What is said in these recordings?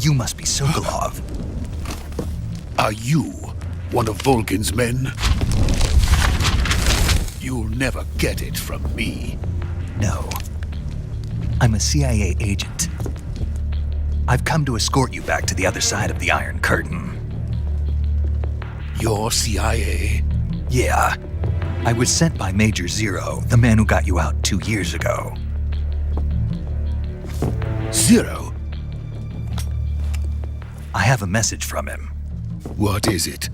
You must be Sokolov. Are you one of Volgin's men? You'll never get it from me. No. I'm a CIA agent. I've come to escort you back to the other side of the Iron Curtain. You're CIA? Yeah. I was sent by Major Zero, the man who got you out 2 years ago. Zero? I have a message from him. What is it?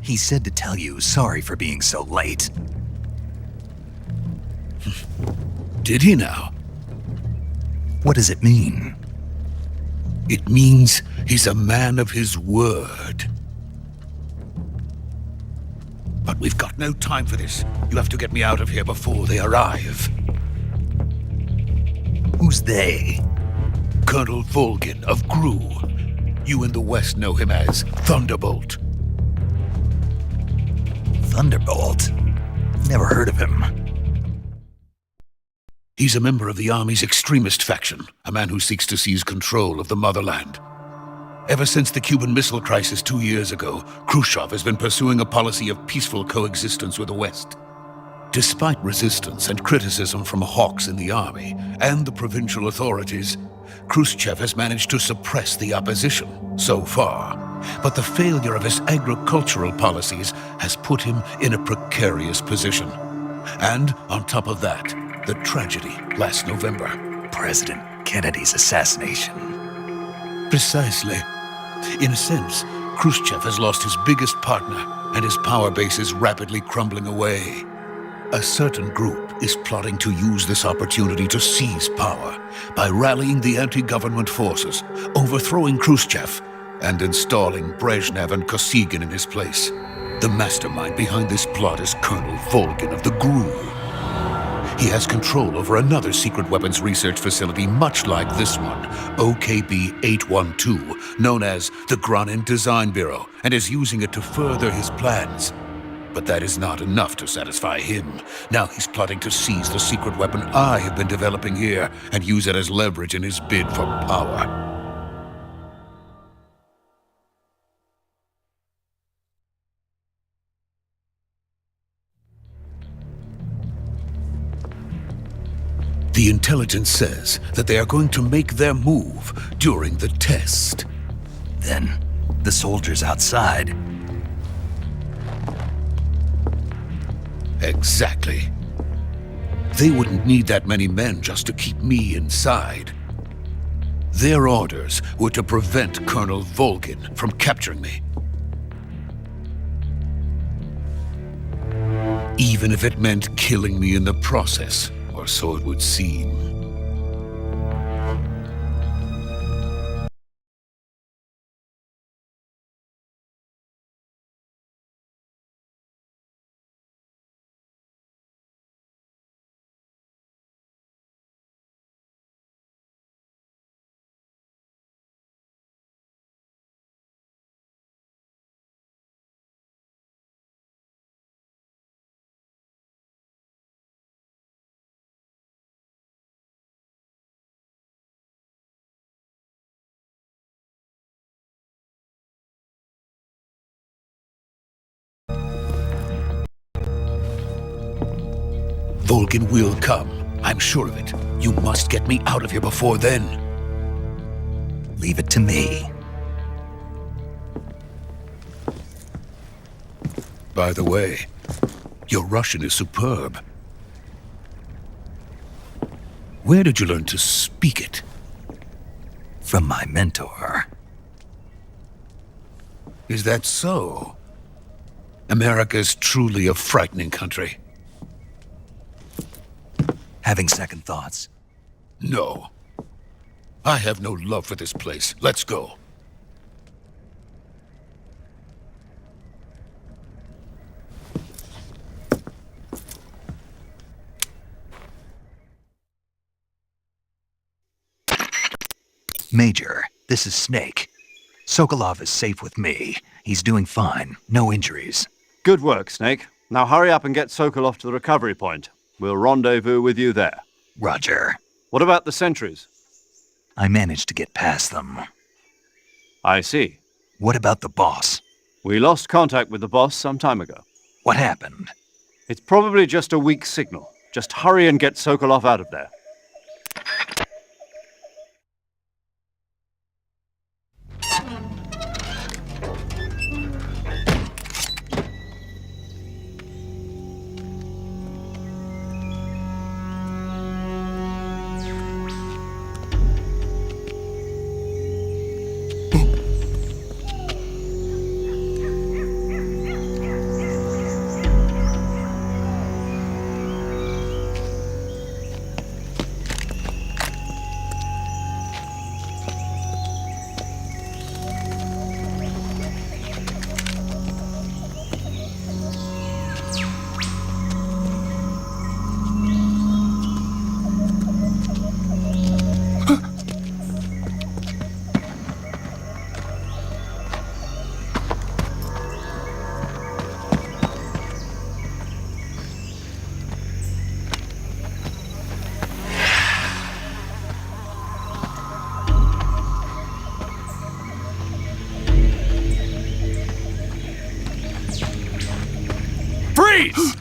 He said to tell you sorry for being so late. Did he now? What does it mean? It means he's a man of his word. But we've got no time for this. You have to get me out of here before they arrive. Who's they? Colonel Volgin of GRU. You in the West know him as Thunderbolt. Thunderbolt? Never heard of him. He's a member of the Army's extremist faction, a man who seeks to seize control of the motherland. Ever since the Cuban Missile Crisis 2 years ago, Khrushchev has been pursuing a policy of peaceful coexistence with the West. Despite resistance and criticism from hawks in the army and the provincial authorities, Khrushchev has managed to suppress the opposition so far. But the failure of his agricultural policies has put him in a precarious position. And on top of that, the tragedy last November. President Kennedy's assassination. Precisely. In a sense, Khrushchev has lost his biggest partner, and his power base is rapidly crumbling away. A certain group is plotting to use this opportunity to seize power by rallying the anti-government forces, overthrowing Khrushchev, and installing Brezhnev and Kosygin in his place. The mastermind behind this plot is Colonel Volgin of the GRU. He has control over another secret weapons research facility much like this one, OKB-812, known as the Granin Design Bureau, and is using it to further his plans. But that is not enough to satisfy him. Now he's plotting to seize the secret weapon I have been developing here and use it as leverage in his bid for power. The intelligence says that they are going to make their move during the test. Then, the soldiers outside. Exactly. They wouldn't need that many men just to keep me inside. Their orders were to prevent Colonel Volgin from capturing me. Even if it meant killing me in the process. Or so it would seem. Volgin will come. I'm sure of it. You must get me out of here before then. Leave it to me. By the way, your Russian is superb. Where did you learn to speak it? From my mentor. Is that so? America is truly a frightening country. Having second thoughts? No. I have no love for this place. Let's go. Major, this is Snake. Sokolov is safe with me. He's doing fine. No injuries. Good work, Snake. Now hurry up and get Sokolov to the recovery point. We'll rendezvous with you there. Roger. What about the sentries? I managed to get past them. I see. What about the boss? We lost contact with the boss some time ago. What happened? It's probably just a weak signal. Just hurry and get Sokolov out of there. Freeze!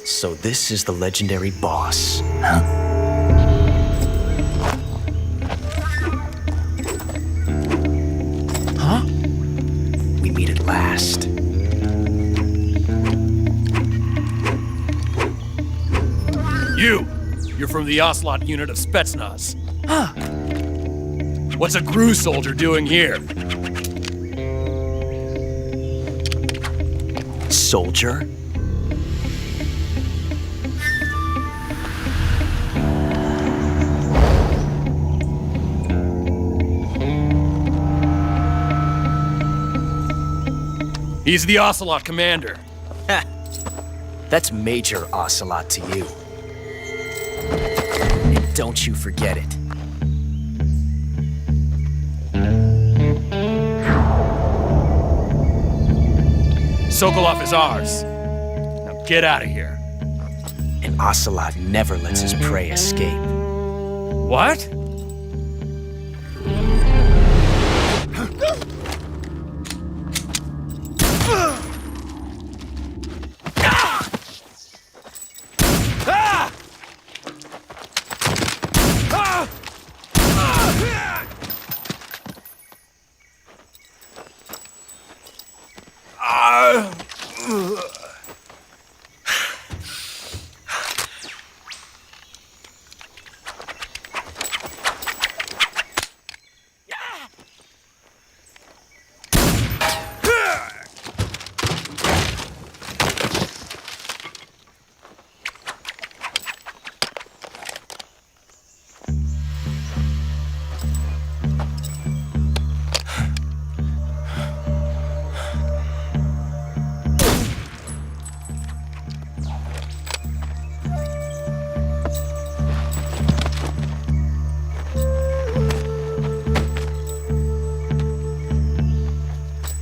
So this is the legendary boss. Huh? We meet at last. You're from the Ocelot unit of Spetsnaz. Huh. What's a GRU soldier doing here? Soldier? He's the Ocelot commander. Ha! That's Major Ocelot to you. And don't you forget it. Sokolov is ours. Now get out of here. And Ocelot never lets his prey escape. What?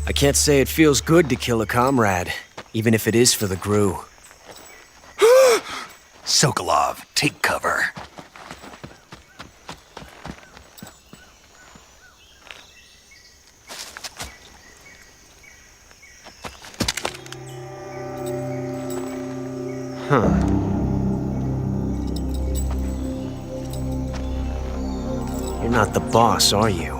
I can't say it feels good to kill a comrade, even if it is for the GRU. Sokolov, take cover. Huh. You're not the boss, are you?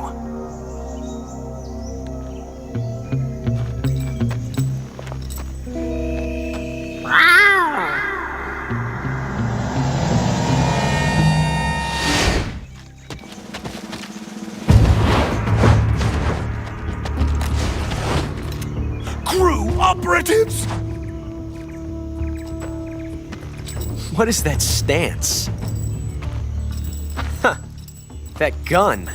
GRU operatives? What is that stance? Huh. That gun.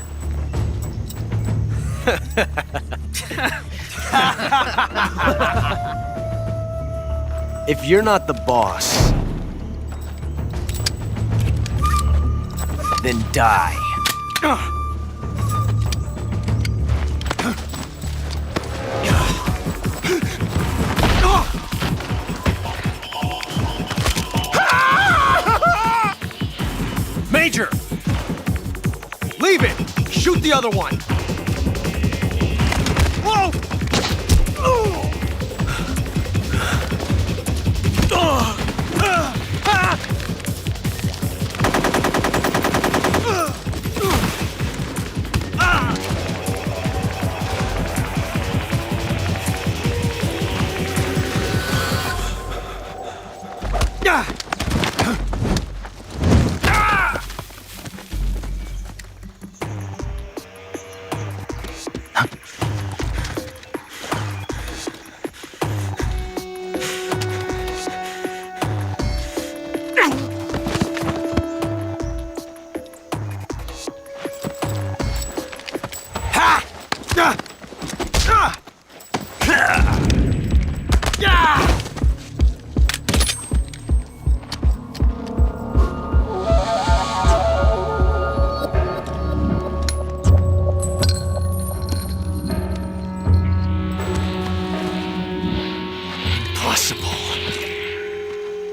If you're not the boss, then die. Major! Leave it! Shoot the other one! Whoa!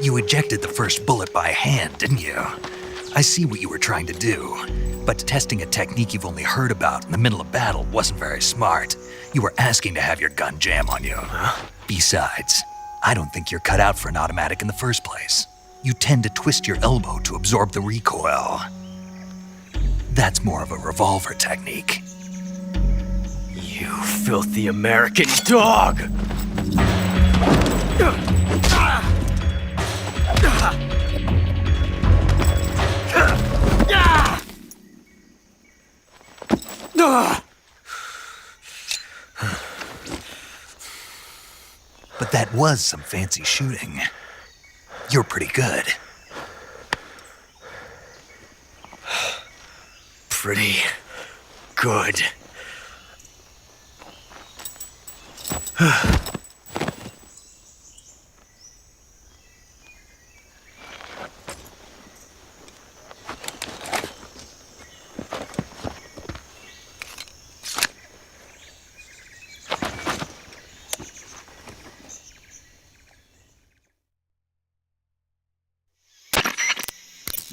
You ejected the first bullet by hand, didn't you? I see what you were trying to do, but testing a technique you've only heard about in the middle of battle wasn't very smart. You were asking to have your gun jam on you. Besides, I don't think you're cut out for an automatic in the first place. You tend to twist your elbow to absorb the recoil. That's more of a revolver technique. You filthy American dog! But that was some fancy shooting. You're pretty good. Pretty good.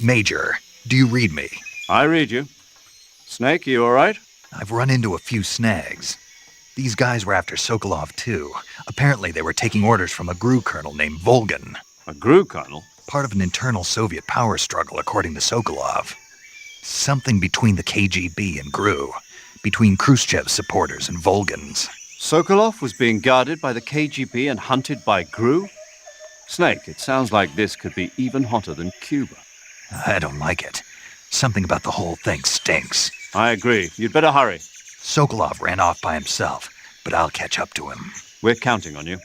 Major, do you read me? I read you. Snake, you all right? I've run into a few snags. These guys were after Sokolov too. Apparently they were taking orders from a GRU colonel named Volgan. A GRU colonel? Part of an internal Soviet power struggle, according to Sokolov. Something between the KGB and GRU. Between Khrushchev's supporters and Volgan's. Sokolov was being guarded by the KGB and hunted by GRU? Snake, it sounds like this could be even hotter than Cuba. I don't like it. Something about the whole thing stinks. I agree. You'd better hurry. Sokolov ran off by himself, but I'll catch up to him. We're counting on you.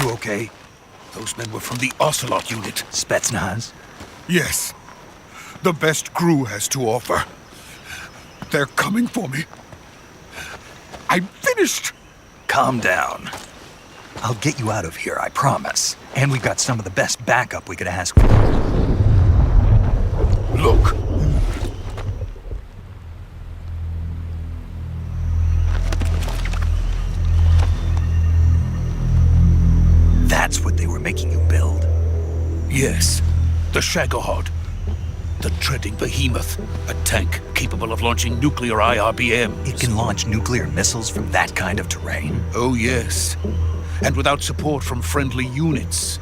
You okay? Those men were from the Ocelot unit. Spetsnaz? Yes. The best crew has to offer. They're coming for me. I'm finished! Calm down. I'll get you out of here, I promise. And we've got some of the best backup we could ask for. Look. That's what they were making you build? Yes. The Shagohod. The treading behemoth. A tank capable of launching nuclear IRBMs. It can launch nuclear missiles from that kind of terrain? Oh, yes. And without support from friendly units.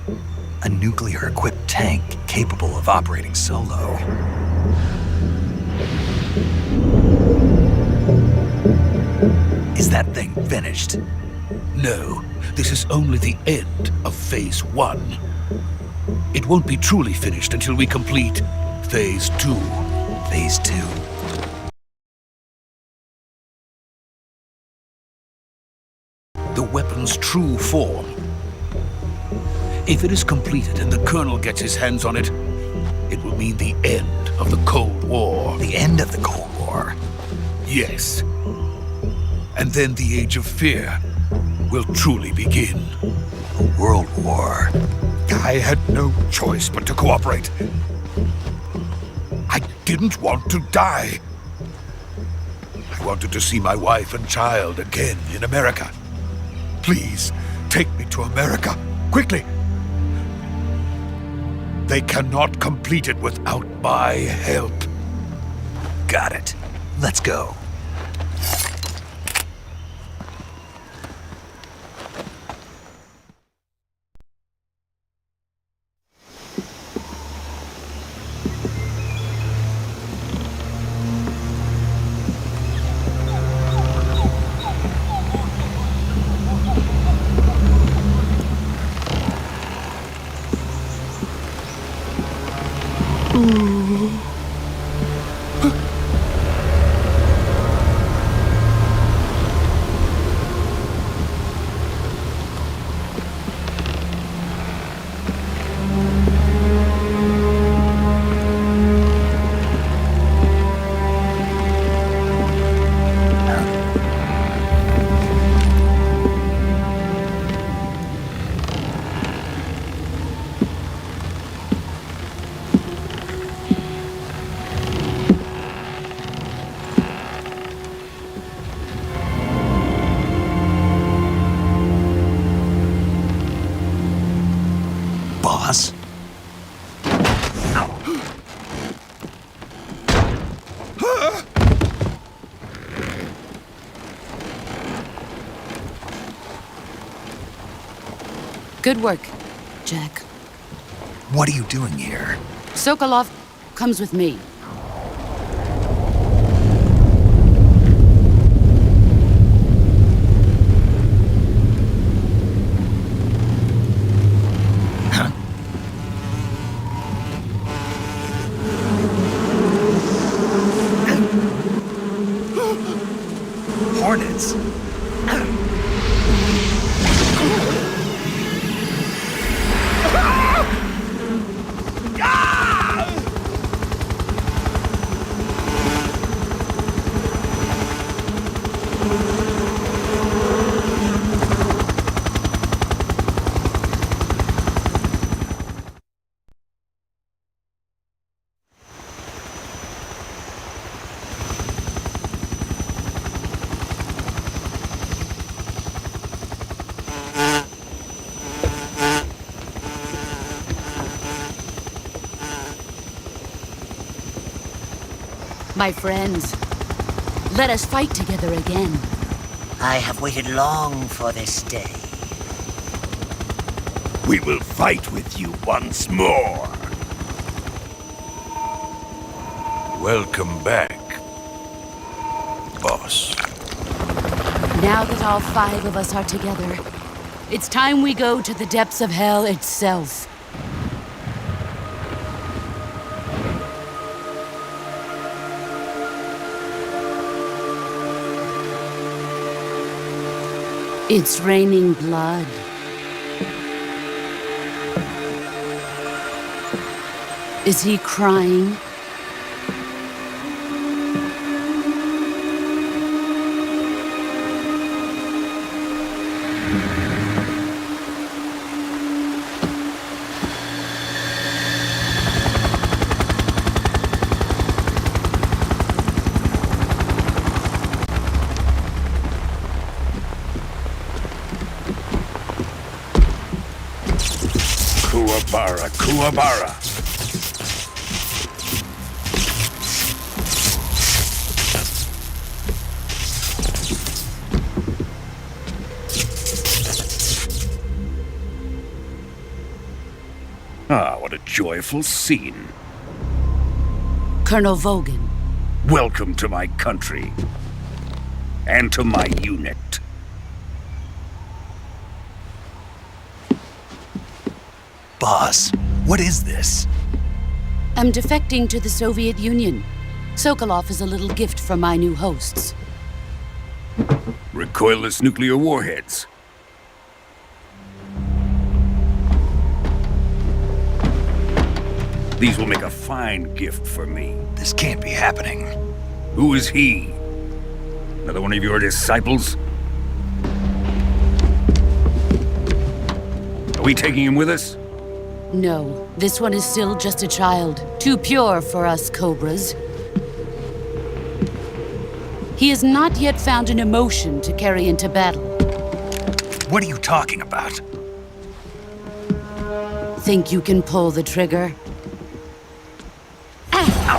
A nuclear-equipped tank capable of operating solo. Is that thing finished? No, this is only the end of Phase 1. It won't be truly finished until we complete Phase 2. Phase 2. The weapon's true form. If it is completed and the Colonel gets his hands on it, it will mean the end of the Cold War. The end of the Cold War? Yes. And then the Age of Fear will truly begin. A world war. I had no choice but to cooperate. I didn't want to die. I wanted to see my wife and child again in America. Please, take me to America, quickly. They cannot complete it without my help. Got it. Let's go. Boss? Good work, Jack. What are you doing here? Sokolov comes with me. Hornets? My friends, let us fight together again. I have waited long for this day. We will fight with you once more. Welcome back, boss. Now that all 5 of us are together, it's time we go to the depths of hell itself. It's raining blood. Is he crying? Kuwabara, Kuwabara. Ah, what a joyful scene. Colonel Vogan. Welcome to my country. And to my unit. Boss, what is this? I'm defecting to the Soviet Union. Sokolov is a little gift from my new hosts. Recoilless nuclear warheads. These will make a fine gift for me. This can't be happening. Who is he? Another one of your disciples? Are we taking him with us? No, this one is still just a child. Too pure for us Cobras. He has not yet found an emotion to carry into battle. What are you talking about? Think you can pull the trigger? Huh?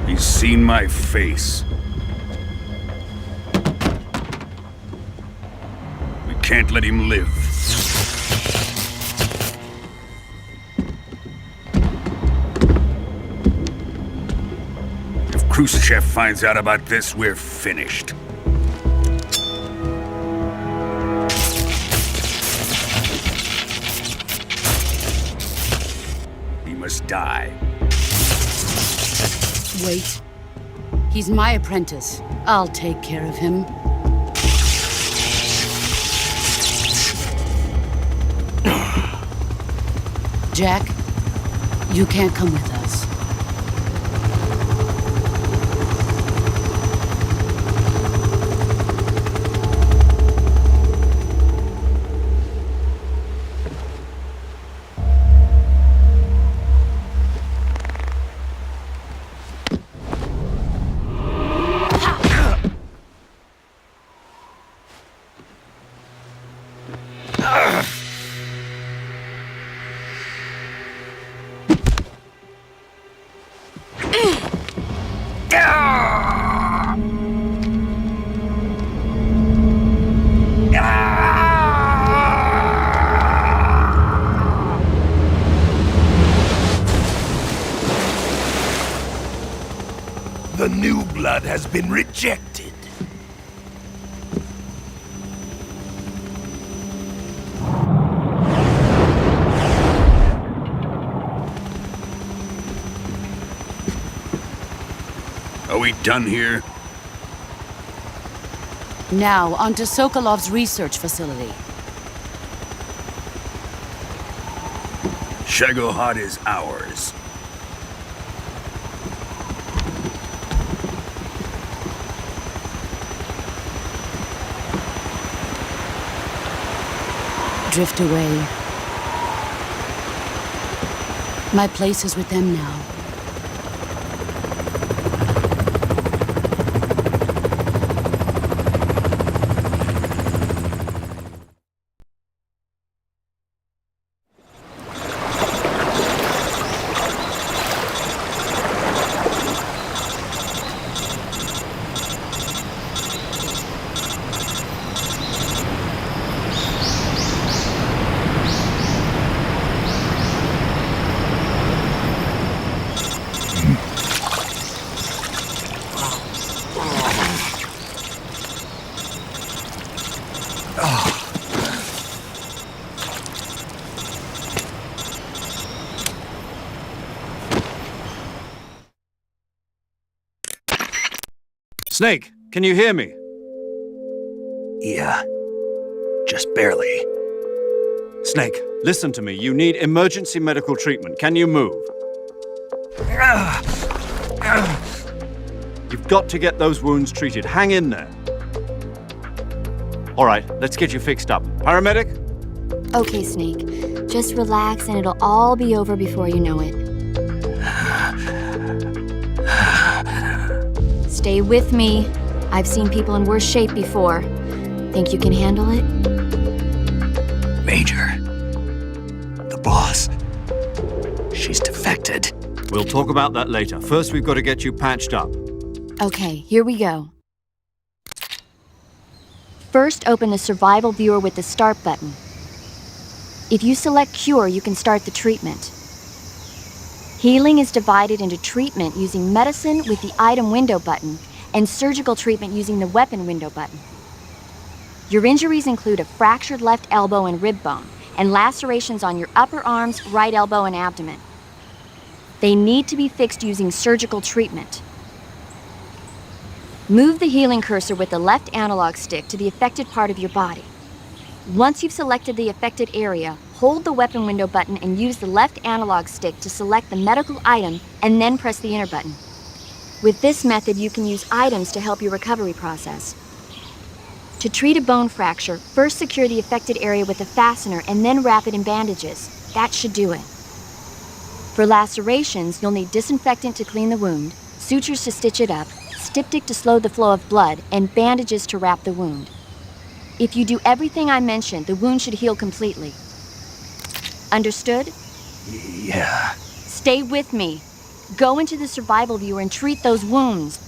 He's seen my face. We can't let him live. If Khrushchev finds out about this, we're finished. He must die. Wait. He's my apprentice. I'll take care of him. Jack, you can't come with us. The new blood has been rejected. Are we done here? Now, onto Sokolov's research facility. Shagohod is ours. Drift away. My place is with them now. Snake, can you hear me? Yeah, just barely. Snake, listen to me. You need emergency medical treatment. Can you move? You've got to get those wounds treated. Hang in there. All right, let's get you fixed up. Paramedic? Okay, Snake. Just relax and it'll all be over before you know it. Stay with me. I've seen people in worse shape before. Think you can handle it? Major. The boss. She's defected. We'll talk about that later. First, we've got to get you patched up. Okay, here we go. First, open the survival viewer with the start button. If you select Cure, you can start the treatment. Healing is divided into treatment using medicine with the item window button and surgical treatment using the weapon window button. Your injuries include a fractured left elbow and rib bone, and lacerations on your upper arms, right elbow, and abdomen. They need to be fixed using surgical treatment. Move the healing cursor with the left analog stick to the affected part of your body. Once you've selected the affected area, hold the weapon window button and use the left analog stick to select the medical item and then press the enter button. With this method, you can use items to help your recovery process. To treat a bone fracture, first secure the affected area with a fastener and then wrap it in bandages. That should do it. For lacerations, you'll need disinfectant to clean the wound, sutures to stitch it up, styptic to slow the flow of blood, and bandages to wrap the wound. If you do everything I mentioned, the wound should heal completely. Understood? Yeah. Stay with me. Go into the survival viewer and treat those wounds.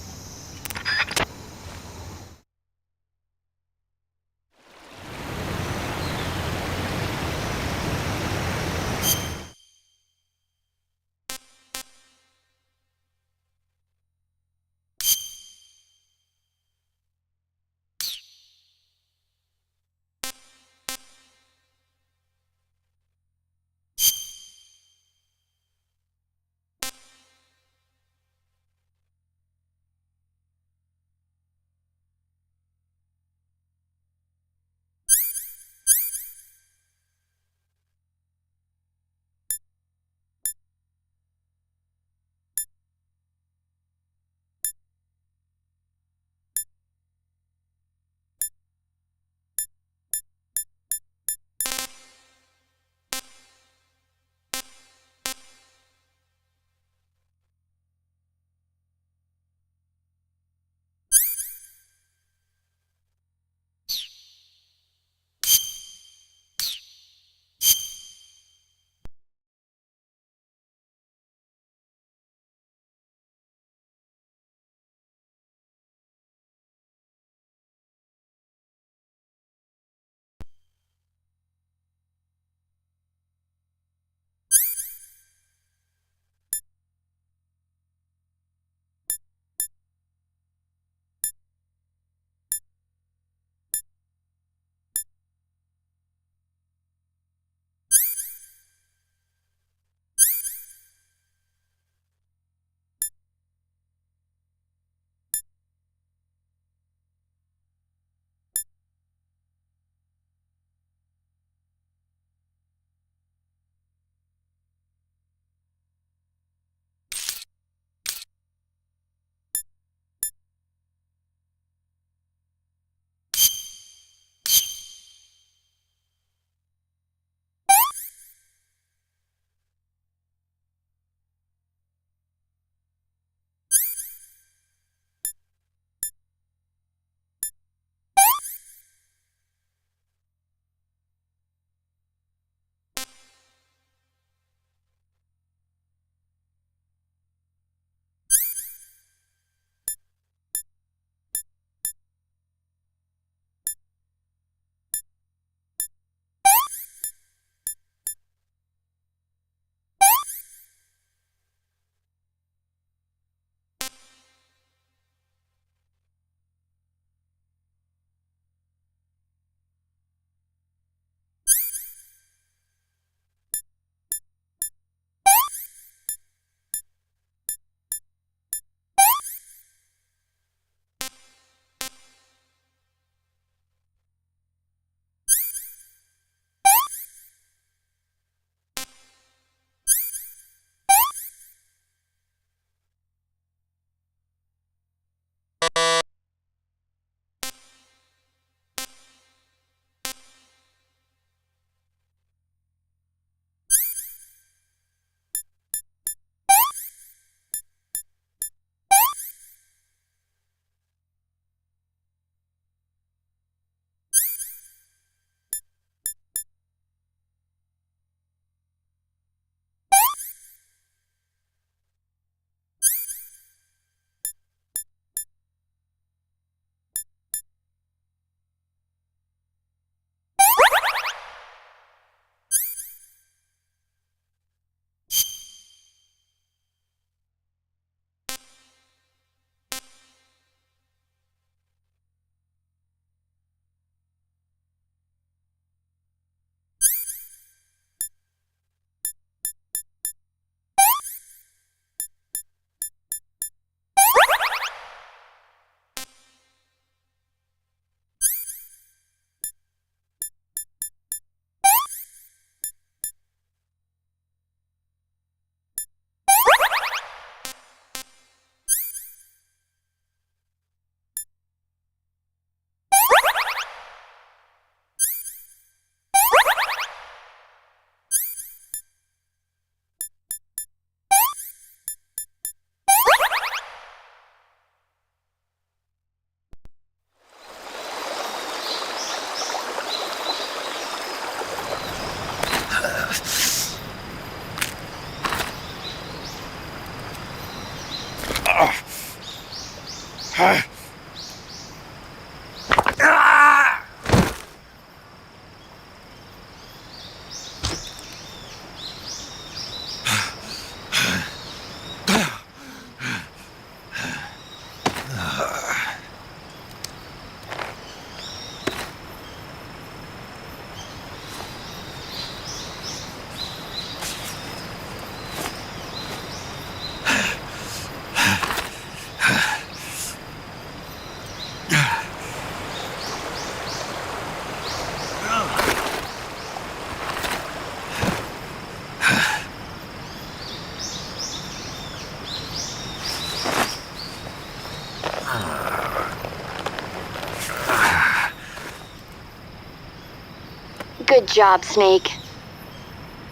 job, Snake.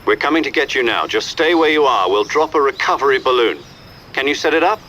We're coming to get you now. Just stay where you are. We'll drop a recovery balloon. Can you set it up?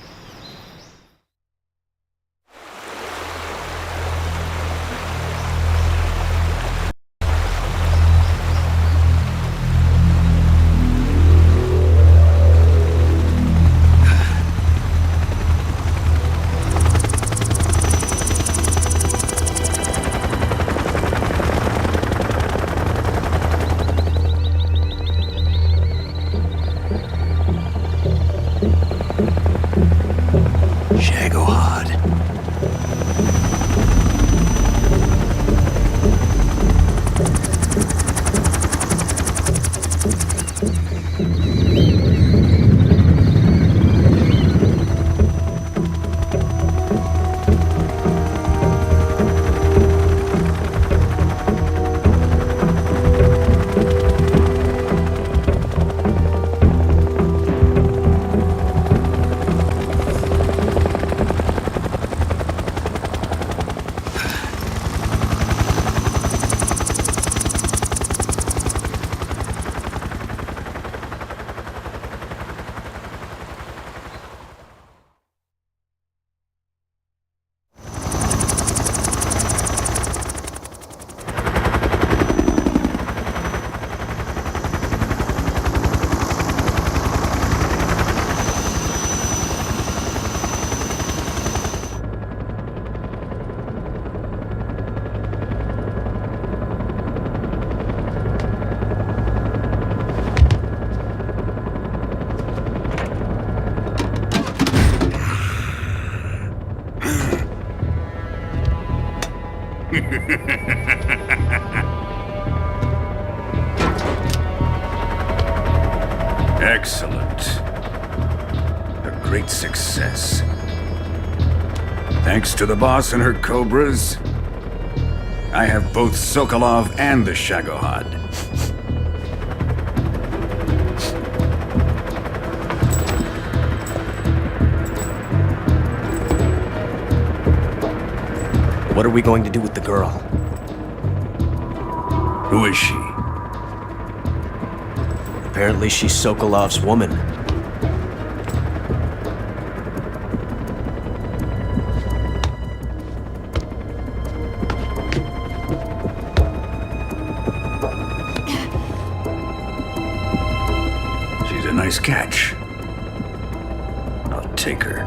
Excellent. A great success. Thanks to the boss and her cobras, I have both Sokolov and the Shagohod. What are we going to do with the girl? Who is she? Apparently she's Sokolov's woman. She's a nice catch. I'll take her.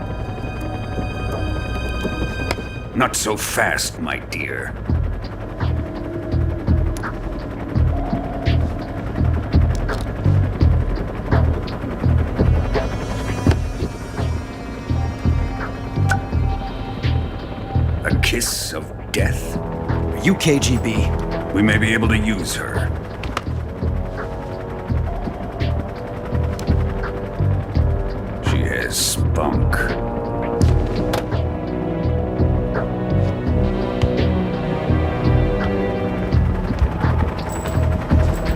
Not so fast, my dear. A kiss of death? Are you KGB? We may be able to use her. She has spunk.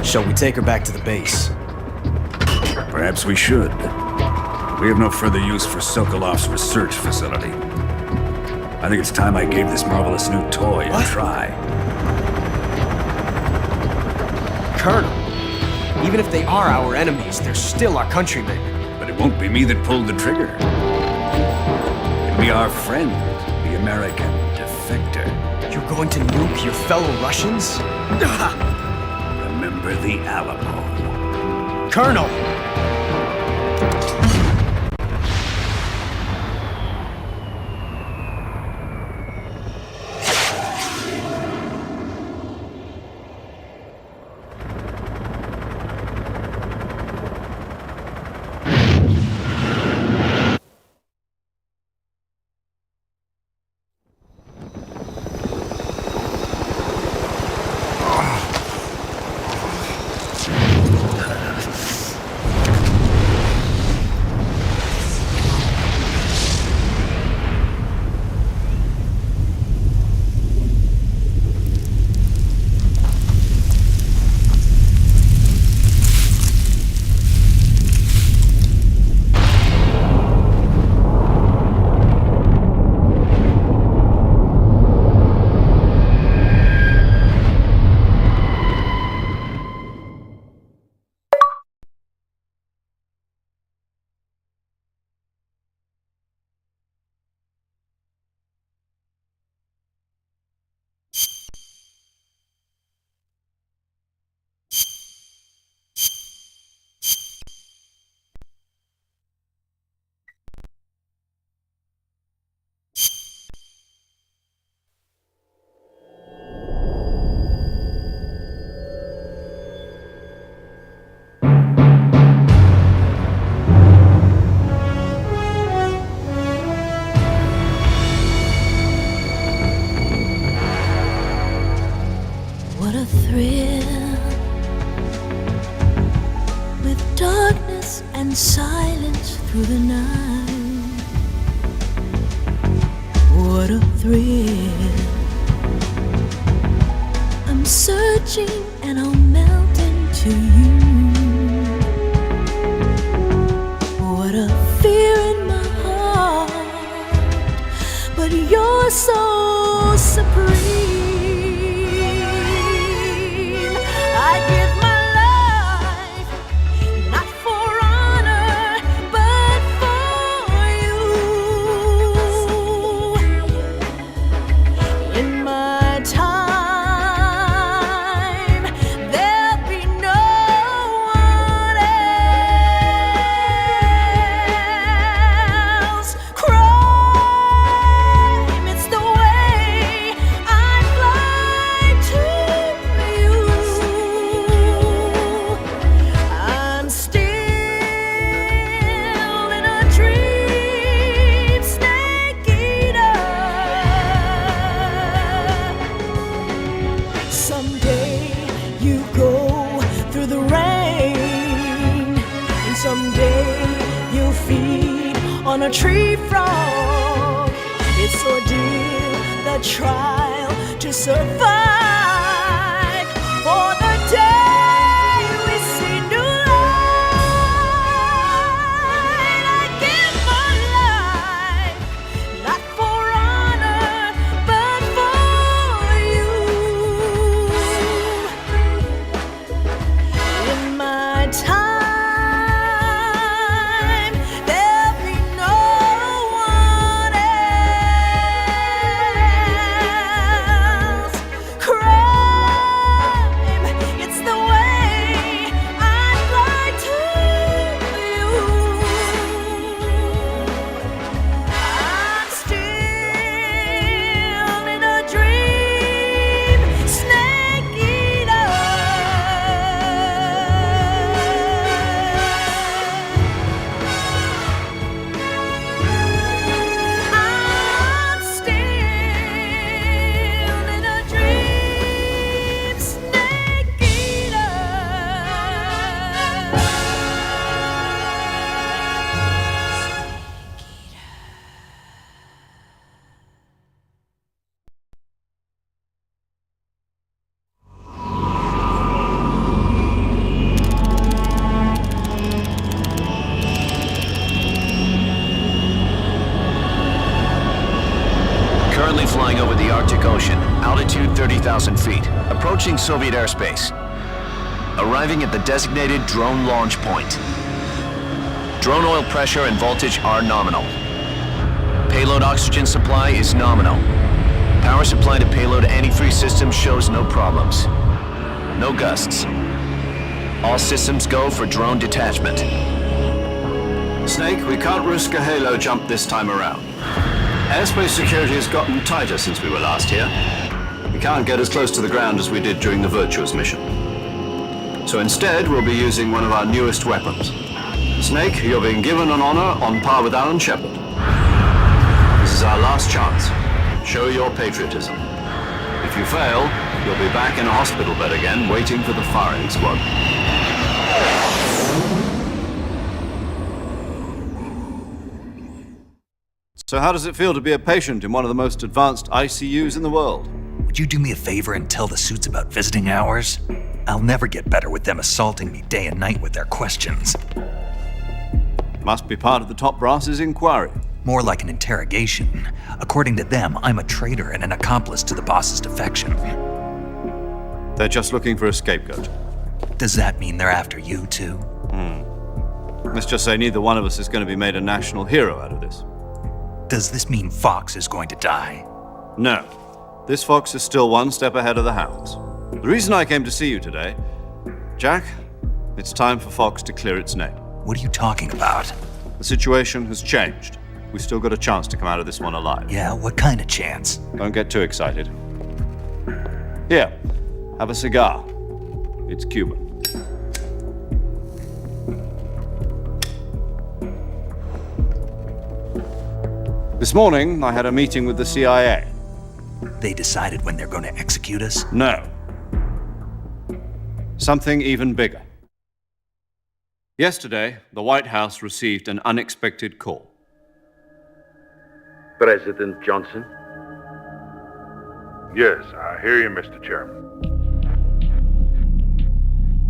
Shall we take her back to the base? Perhaps we should. We have no further use for Sokolov's research facility. I think it's time I gave this marvelous new toy a try. Colonel, even if they are our enemies, they're still our countrymen. But it won't be me that pulled the trigger. It'll be our friend, the American defector. You're going to nuke your fellow Russians? Remember the Alamo. Colonel! peace and silence through the night. What a thrill. I'm searching and I'll melt into you. What a fear in my heart, but you're so supreme. I give my life, not for honor, but for you. In my time, there'll be no one else. Crime, it's the way I fly to you. I'm still in a dream, snake eater. Someday you go through the rain, and someday you'll feed on a tree frog. It's ordeal, the trial to survive. For the day we see new light, I give my life, not for honor, but for you. In my time, there'll be no one else. Crime, it's the way I fly to you. I'm still in a dream, snake eater. I'm still in a dream, snake eater. Currently flying over the Arctic Ocean, altitude 30,000 feet, approaching Soviet airspace. Arriving at the designated drone launch point. Drone oil pressure and voltage are nominal. Payload oxygen supply is nominal. Power supply to payload antifreeze system shows no problems. No gusts. All systems go for drone detachment. Snake, we can't risk a halo jump this time around. Airspace security has gotten tighter since we were last here. We can't get as close to the ground as we did during the Virtuous mission. So instead, we'll be using one of our newest weapons. Snake, you're being given an honor on par with Alan Shepard. This is our last chance. Show your patriotism. If you fail, you'll be back in a hospital bed again, waiting for the firing squad. So how does it feel to be a patient in one of the most advanced ICUs in the world? Would you do me a favor and tell the suits about visiting hours? I'll never get better with them assaulting me day and night with their questions. Must be part of the top brass's inquiry. More like an interrogation. According to them, I'm a traitor and an accomplice to the boss's defection. They're just looking for a scapegoat. Does that mean they're after you too? Let's just say neither one of us is going to be made a national hero out of this. Does this mean Fox is going to die? No. This fox is still one step ahead of the hounds. The reason I came to see you today, Jack, it's time for Fox to clear its name. What are you talking about? The situation has changed. We've still got a chance to come out of this one alive. Yeah, what kind of chance? Don't get too excited. Here, have a cigar. It's Cuban. This morning, I had a meeting with the CIA. They decided when they're going to execute us? No. Something even bigger. Yesterday, the White House received an unexpected call. President Johnson? Yes, I hear you, Mr. Chairman.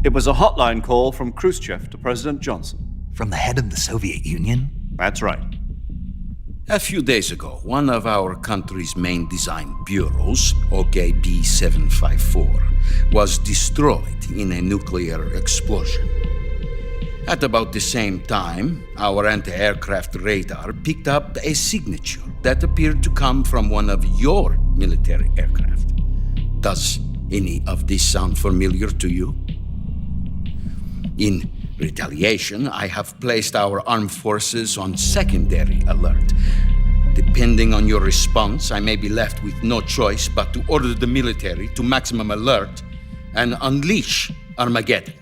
It was a hotline call from Khrushchev to President Johnson. From the head of the Soviet Union? That's right. A few days ago, one of our country's main design bureaus, OKB 754, was destroyed in a nuclear explosion. At about the same time, our anti-aircraft radar picked up a signature that appeared to come from one of your military aircraft. Does any of this sound familiar to you? In retaliation, I have placed our armed forces on secondary alert. Depending on your response, I may be left with no choice but to order the military to maximum alert and unleash Armageddon.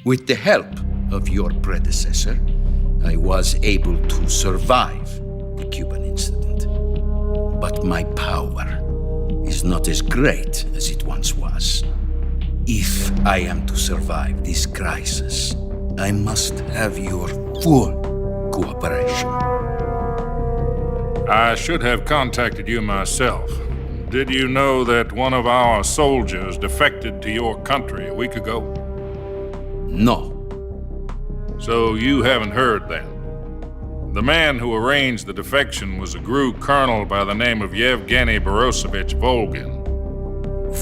With the help of your predecessor, I was able to survive the Cuban incident. But my power is not as great as it once was. If I am to survive this crisis, I must have your full cooperation. I should have contacted you myself. Did you know that one of our soldiers defected to your country a week ago? No. So you haven't heard then. The man who arranged the defection was a GRU colonel by the name of Yevgeny Borosovich Volgin.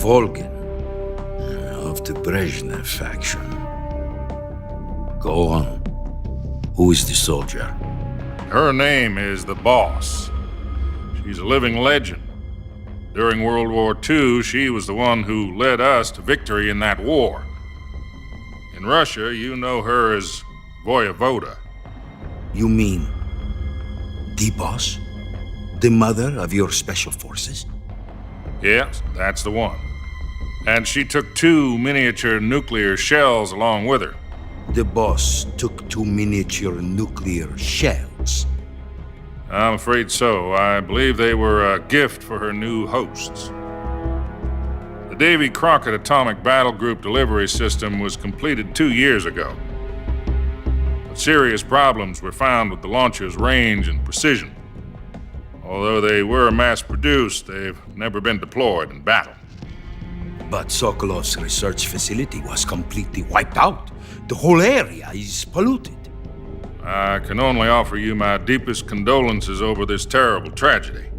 Volgin? Of the Brezhnev faction. Go on. Who is the soldier? Her name is the Boss. She's a living legend. During World War II, she was the one who led us to victory in that war. In Russia, you know her as Voyevoda. You mean the Boss? The mother of your special forces? Yes, that's the one. And she took 2 miniature nuclear shells along with her. The Boss took 2 miniature nuclear shells? I'm afraid so. I believe they were a gift for her new hosts. The Davy Crockett Atomic Battle Group delivery system was completed 2 years ago. But serious problems were found with the launcher's range and precision. Although they were mass-produced, they've never been deployed in battle. But Sokolov's research facility was completely wiped out. The whole area is polluted. I can only offer you my deepest condolences over this terrible tragedy.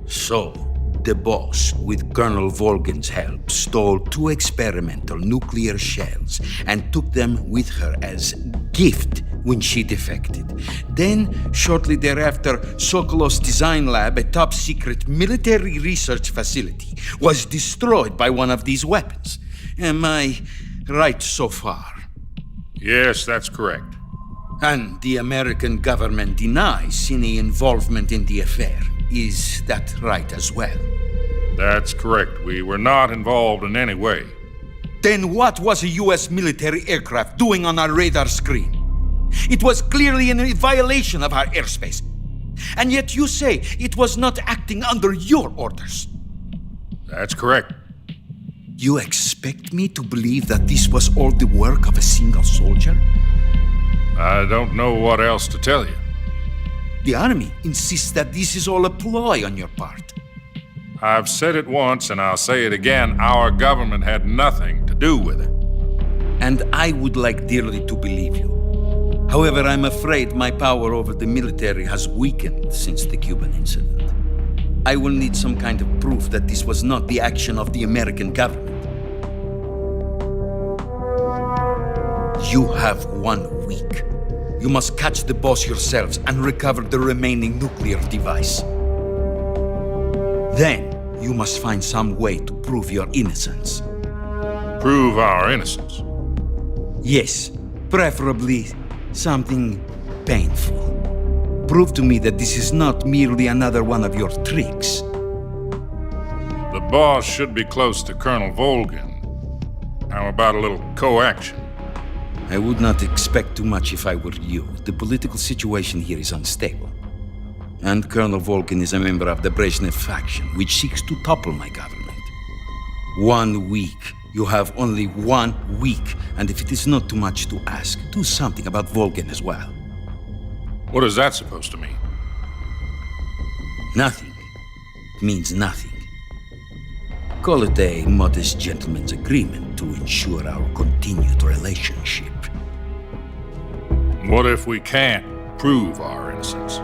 So, the Boss, with Colonel Volgin's help, stole 2 experimental nuclear shells and took them with her as gift when she defected. Then, shortly thereafter, Sokolov's design lab, a top-secret military research facility, was destroyed by one of these weapons. Am I right so far? Yes, that's correct. And the American government denies any involvement in the affair. Is that right as well? That's correct. We were not involved in any way. Then what was a U.S. military aircraft doing on our radar screen? It was clearly in a violation of our airspace. And yet you say it was not acting under your orders. That's correct. You expect me to believe that this was all the work of a single soldier? I don't know what else to tell you. The army insists that this is all a ploy on your part. I've said it once and I'll say it again. Our government had nothing to do with it. And I would like dearly to believe you. However, I'm afraid my power over the military has weakened since the Cuban incident. I will need some kind of proof that this was not the action of the American government. You have 1 week. You must catch the Boss yourselves and recover the remaining nuclear device. Then, you must find some way to prove your innocence. Prove our innocence? Yes, preferably something painful. Prove to me that this is not merely another one of your tricks. The Boss should be close to Colonel Volgin. How about a little co-action? I would not expect too much if I were you. The political situation here is unstable. And Colonel Volgin is a member of the Brezhnev faction, which seeks to topple my government. 1 week You have only 1 week, and if it is not too much to ask, do something about Volgin as well. What is that supposed to mean? Nothing. It means nothing. Call it a modest gentleman's agreement to ensure our continued relationship. What if we can't prove our innocence?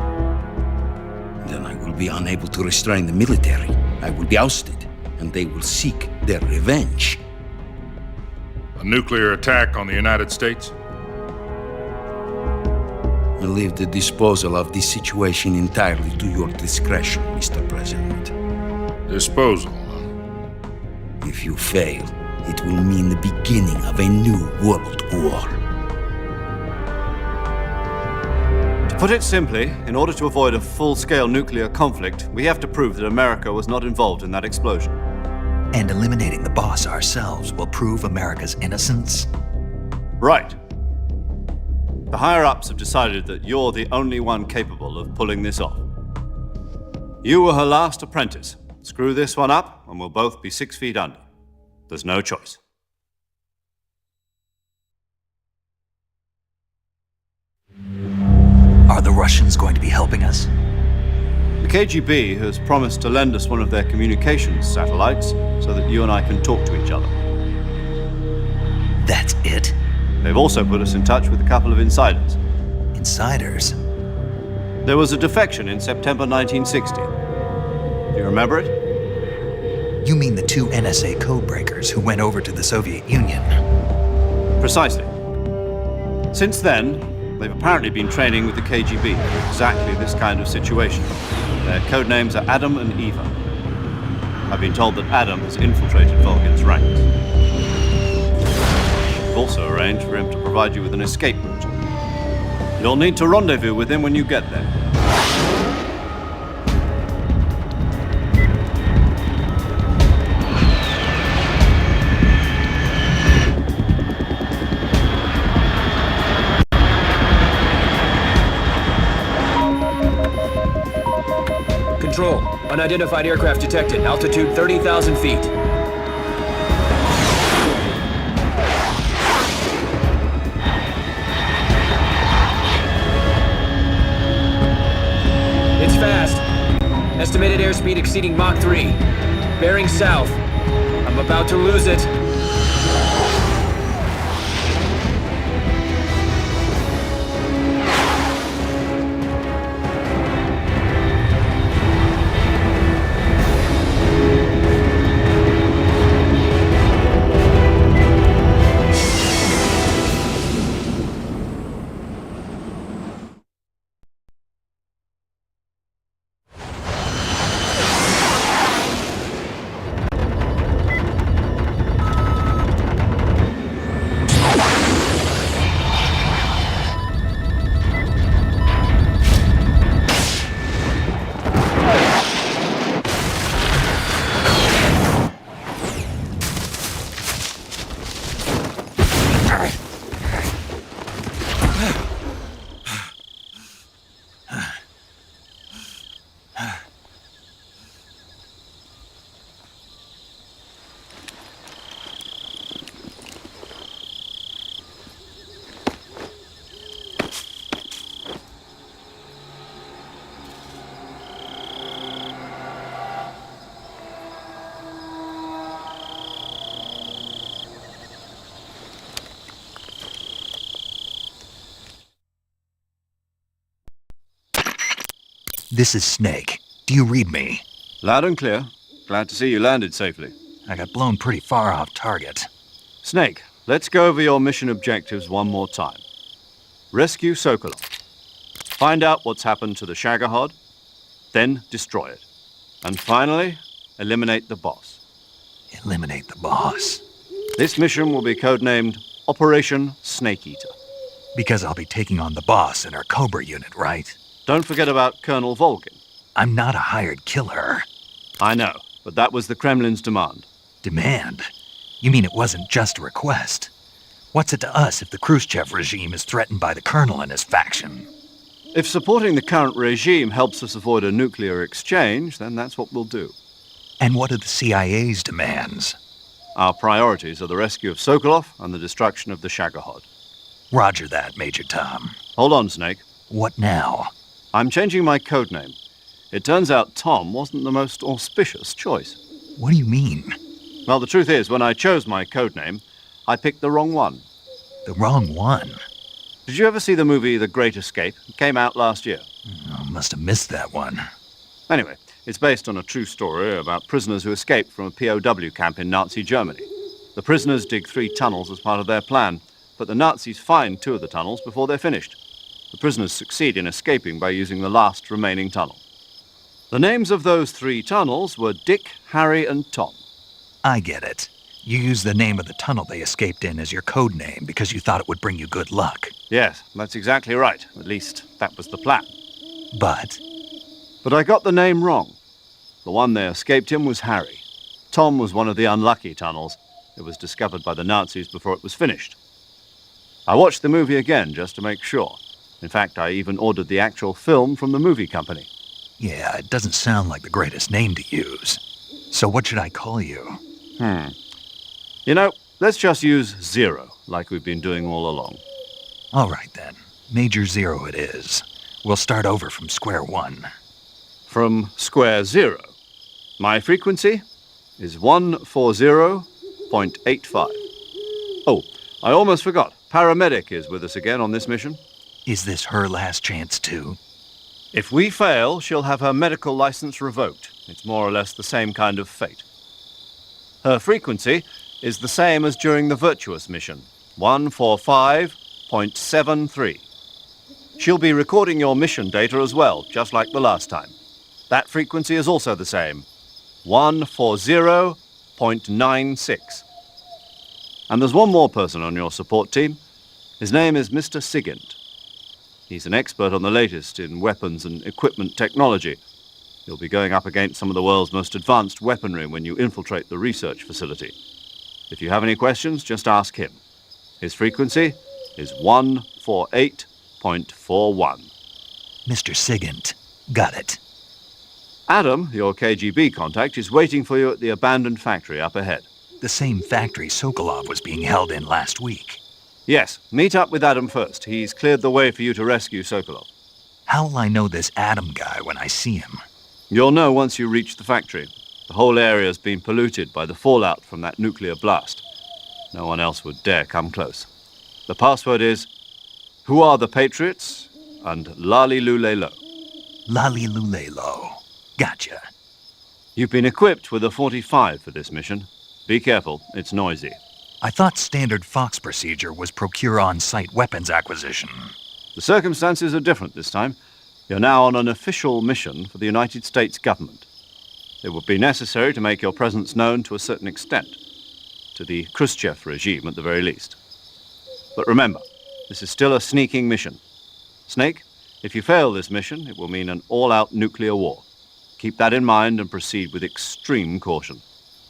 Then I will be unable to restrain the military. I will be ousted, and they will seek their revenge. A nuclear attack on the United States? I leave the disposal of this situation entirely to your discretion, Mr. President. Disposal? If you fail, it will mean the beginning of a new world war. To put it simply, in order to avoid a full-scale nuclear conflict, we have to prove that America was not involved in that explosion. And eliminating the boss ourselves will prove America's innocence? Right. The higher-ups have decided that you're the only one capable of pulling this off. You were her last apprentice. Screw this one up, and we'll both be 6 feet under. There's no choice. Are the Russians going to be helping us? The KGB has promised to lend us one of their communications satellites so that you and I can talk to each other. That's it? They've also put us in touch with a couple of insiders. Insiders? There was a defection in September 1960. Do you remember it? You mean the 2 NSA codebreakers who went over to the Soviet Union? Precisely. Since then, they've apparently been training with the KGB for exactly this kind of situation. Their codenames are Adam and Eva. I've been told that Adam has infiltrated Volgin's ranks. We've also arranged for him to provide you with an escape route. You'll need to rendezvous with him when you get there. Control. Unidentified aircraft detected. Altitude 30,000 feet. It's fast. Estimated airspeed exceeding Mach 3. Bearing south. I'm about to lose it. This is Snake. Do you read me? Loud and clear. Glad to see you landed safely. I got blown pretty far off target. Snake, let's go over your mission objectives one more time. Rescue Sokolov. Find out what's happened to the Shagohod, then destroy it. And finally, eliminate the boss. Eliminate the boss? This mission will be codenamed Operation Snake Eater. Because I'll be taking on the boss in our Cobra unit, right? Don't forget about Colonel Volgin. I'm not a hired killer. I know, but that was the Kremlin's demand. Demand? You mean it wasn't just a request? What's it to us if the Khrushchev regime is threatened by the Colonel and his faction? If supporting the current regime helps us avoid a nuclear exchange, then that's what we'll do. And what are the CIA's demands? Our priorities are the rescue of Sokolov and the destruction of the Shagohod. Roger that, Major Tom. Hold on, Snake. What now? I'm changing my codename. It turns out Tom wasn't the most auspicious choice. What do you mean? Well, the truth is, when I chose my codename, I picked the wrong one. The wrong one? Did you ever see the movie The Great Escape? It came out last year. Oh, must have missed that one. Anyway, it's based on a true story about prisoners who escaped from a POW camp in Nazi Germany. The prisoners dig 3 tunnels as part of their plan, but the Nazis find 2 of the tunnels before they're finished. The prisoners succeed in escaping by using the last remaining tunnel. The names of those 3 tunnels were Dick, Harry, and Tom. I get it. You used the name of the tunnel they escaped in as your code name because you thought it would bring you good luck. Yes, that's exactly right. At least, that was the plan. But I got the name wrong. The one they escaped in was Harry. Tom was one of the unlucky tunnels. It was discovered by the Nazis before it was finished. I watched the movie again just to make sure. In fact, I even ordered the actual film from the movie company. yeah, it doesn't sound like the greatest name to use. So what should I call you? You know, let's just use Zero, like we've been doing all along. All right, then. Major Zero it is. We'll start over from square one. From square zero. My frequency is 140.85. Oh, I almost forgot. Paramedic is with us again on this mission. Is this her last chance, too? If we fail, she'll have her medical license revoked. It's more or less the same kind of fate. Her frequency is the same as during the Virtuous mission, 145.73. She'll be recording your mission data as well, just like the last time. That frequency is also the same, 140.96. And there's one more person on your support team. His name is Mr. Sigint. He's an expert on the latest in weapons and equipment technology. You'll be going up against some of the world's most advanced weaponry when you infiltrate the research facility. If you have any questions, just ask him. His frequency is 148.41. Mr. Sigint. Got it. Adam, your KGB contact, is waiting for you at the abandoned factory up ahead. The same factory Sokolov was being held in last week. Yes, meet up with Adam first. He's cleared the way for you to rescue Sokolov. How will I know this Adam guy when I see him? You'll know once you reach the factory. The whole area's been polluted by the fallout from that nuclear blast. No one else would dare come close. The password is, "Who are the Patriots?" and Lali Lule Lo. Lali Lule Lo. Gotcha. You've been equipped with a 45 for this mission. Be careful, it's noisy. I thought standard Fox procedure was procure on-site weapons acquisition. The circumstances are different this time. You're now on an official mission for the United States government. It would be necessary to make your presence known to a certain extent, to the Khrushchev regime at the very least. But remember, this is still a sneaking mission. Snake, if you fail this mission, it will mean an all-out nuclear war. Keep that in mind and proceed with extreme caution.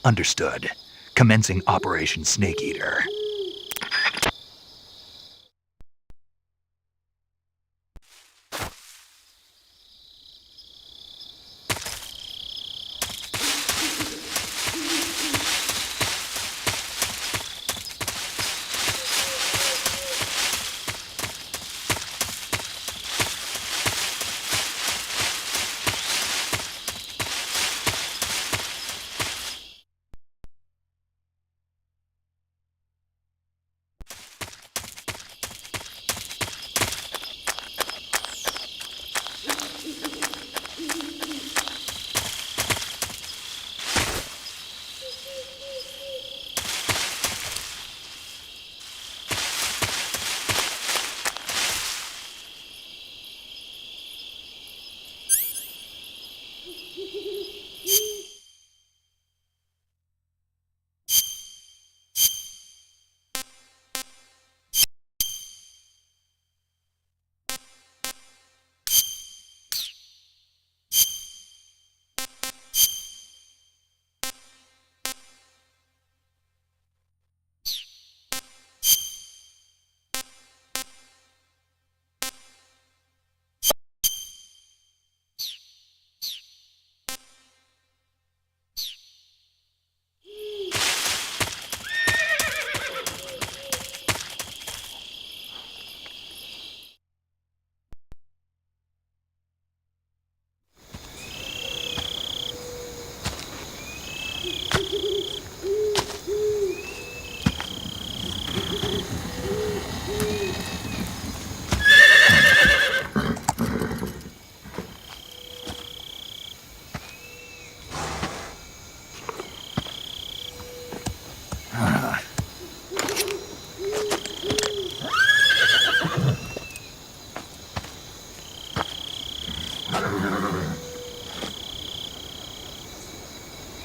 Understood. Commencing Operation Snake Eater.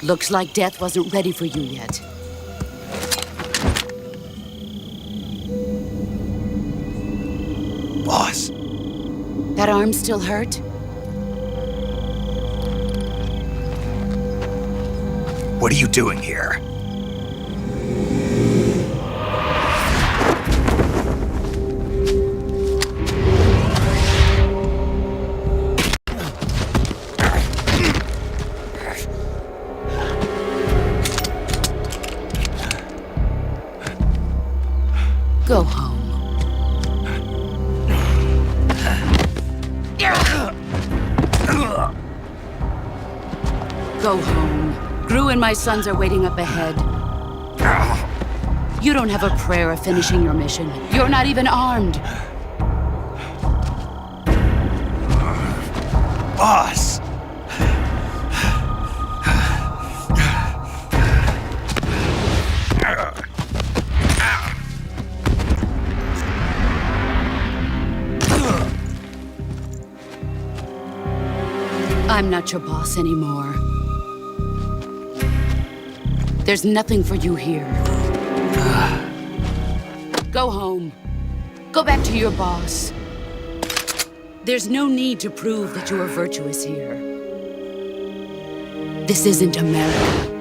Looks like death wasn't ready for you yet. Boss. That arm still hurt? What are you doing here? Go home. Go home. Gru and my sons are waiting up ahead. You don't have a prayer of finishing your mission. You're not even armed. Boss! I'm not your boss anymore. There's nothing for you here. Go home. Go back to your boss. There's no need to prove that you are virtuous here. This isn't America.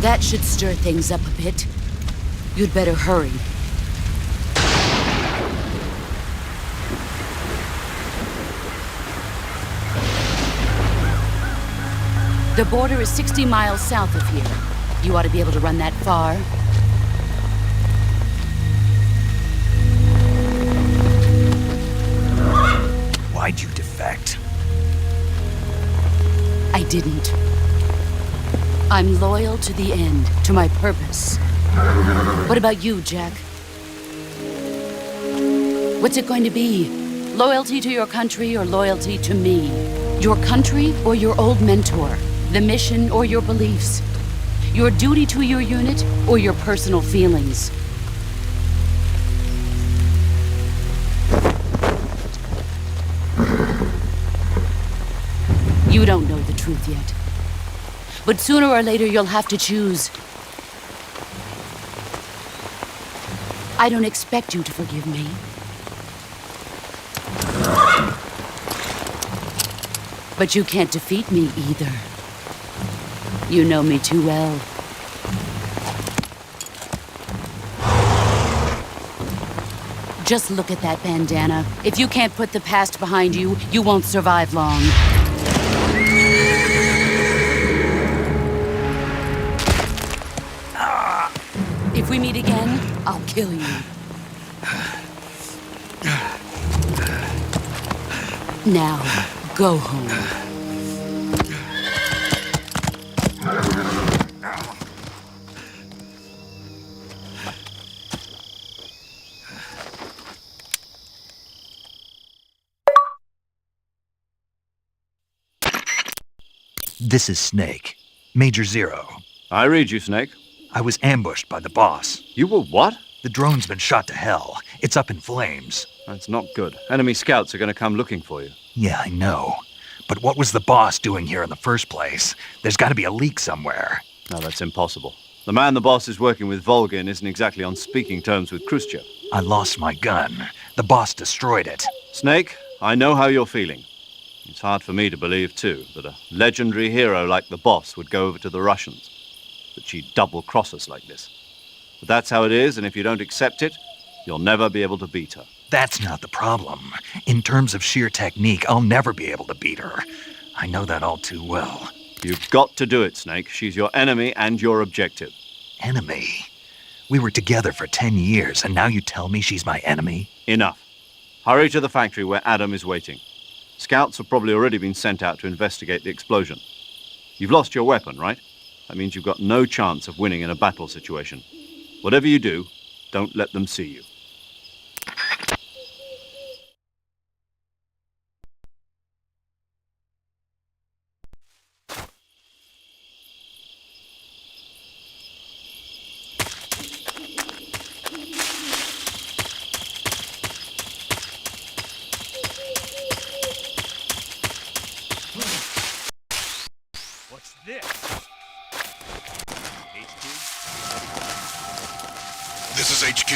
That should stir things up a bit. You'd better hurry. The border is 60 miles south of here. You ought to be able to run that far. Why'd you defect? I didn't. I'm loyal to the end, to my purpose. What about you, Jack? What's it going to be? Loyalty to your country or loyalty to me? Your country or your old mentor? The mission or your beliefs? Your duty to your unit or your personal feelings? You don't know the truth yet. But sooner or later, you'll have to choose. I don't expect you to forgive me. But you can't defeat me either. You know me too well. Just look at that bandana. If you can't put the past behind you, you won't survive long. If we meet again, I'll kill you. Now, go home. This is Snake. Major Zero. I read you, Snake. I was ambushed by the boss. You were what? The drone's been shot to hell. It's up in flames. That's not good. Enemy scouts are going to come looking for you. Yeah, I know. But what was the boss doing here in the first place? There's got to be a leak somewhere. No, that's impossible. The man the boss is working with, Volgin, isn't exactly on speaking terms with Khrushchev. I lost my gun. The boss destroyed it. Snake, I know how you're feeling. It's hard for me to believe, too, that a legendary hero like the boss would go over to the Russians. That she'd double-cross us like this. But that's how it is, and if you don't accept it, you'll never be able to beat her. That's not the problem. In terms of sheer technique, I'll never be able to beat her. I know that all too well. You've got to do it, Snake. She's your enemy and your objective. Enemy? We were together for 10 years, and now you tell me she's my enemy? Enough. Hurry to the factory where Adam is waiting. Scouts have probably already been sent out to investigate the explosion. You've lost your weapon, right? That means you've got no chance of winning in a battle situation. Whatever you do, don't let them see you. This is HQ.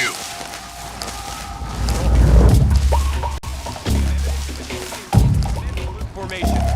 Formation.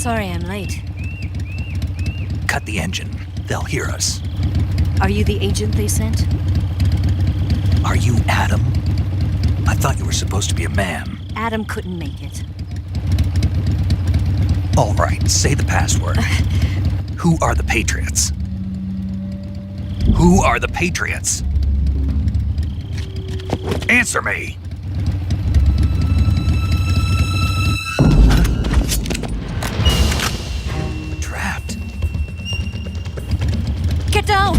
Sorry I'm late. Cut the engine. They'll hear us. Are you the agent they sent? Are you Adam? I thought you were supposed to be a man. Adam couldn't make it. All right, say the password. Who are the Patriots? Who are the Patriots? Answer me! Trapped. Get down!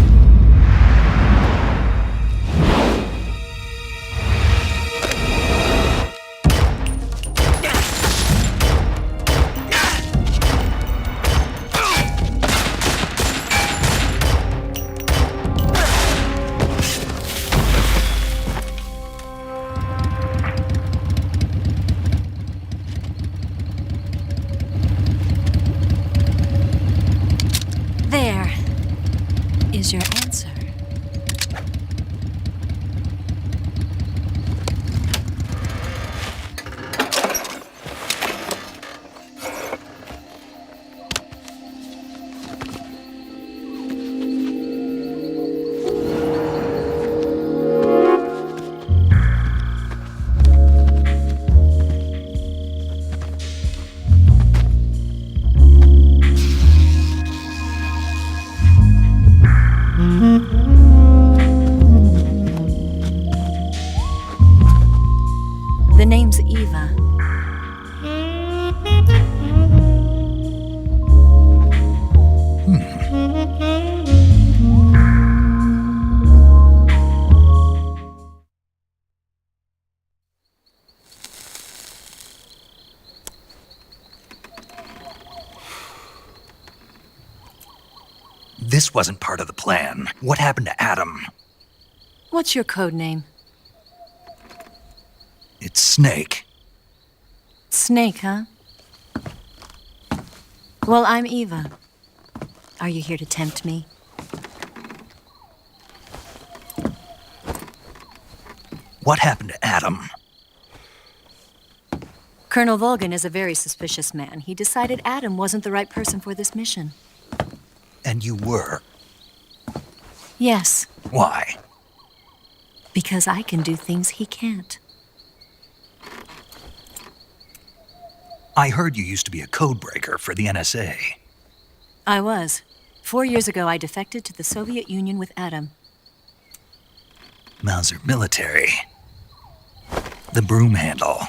There is your answer. The name's Eva. This wasn't part of the plan. What happened to Adam? What's your code name? It's Snake. Snake, huh? Well, I'm Eva. Are you here to tempt me? What happened to Adam? Colonel Volgan is a very suspicious man. He decided Adam wasn't the right person for this mission. And you were. Yes, Why? because I can do things he can't. I heard you used to be a codebreaker for the NSA. I was. 4 years ago, I defected to the Soviet Union with Adam. Mauser military. The broom handle.